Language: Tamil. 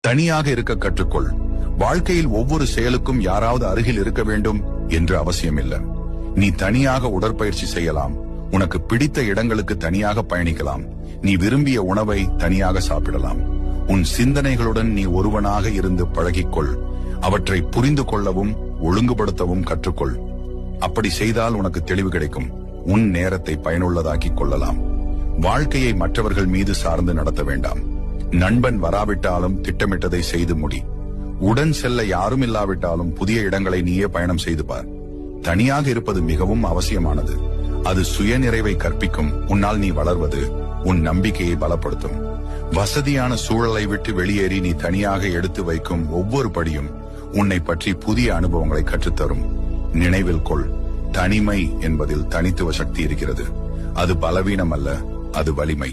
தனியாக இருக்க கற்றுக்கொள். வாழ்க்கையில் ஒவ்வொரு செயலுக்கும் யாராவது அருகில் இருக்க வேண்டும் என்று அவசியமில்லை. நீ தனியாக உடற்பயிற்சி செய்யலாம், உனக்கு பிடித்த இடங்களுக்கு தனியாக பயணிக்கலாம், நீ விரும்பிய உணவை தனியாக சாப்பிடலாம். உன் சிந்தனைகளுடன் நீ ஒருவனாக இருந்து பழகிக்கொள். அவற்றை புரிந்து கொள்ளவும் ஒழுங்குபடுத்தவும் கற்றுக்கொள். அப்படி செய்தால் உனக்கு தெளிவு கிடைக்கும். உன் நேரத்தை பயனுள்ளதாக்கிக் கொள்ளலாம். வாழ்க்கையை மற்றவர்கள் மீது சார்ந்து நடத்த வேண்டாம். நண்பன் வராவிட்டாலும் திட்டமிட்டதை செய்து முடி. உடன் செல்ல யாரும் இல்லாவிட்டாலும் புதிய இடங்களை நீயே பயணம் செய்து பார். தனியாக இருப்பது மிகவும் அவசியமானது. அது சுய நிறைவை கற்பிக்கும். உன்னால் நீ வளர்வது உன் நம்பிக்கையை பலப்படுத்தும். வசதியான சூழலை விட்டு வெளியேறி நீ தனியாக எடுத்து வைக்கும் ஒவ்வொரு படியும் உன்னை பற்றி புதிய அனுபவங்களை கற்றுத்தரும். நினைவில் கொள், தனிமை என்பதில் தனித்துவ சக்தி இருக்கிறது. அது பலவீனம் அல்ல, அது வலிமை.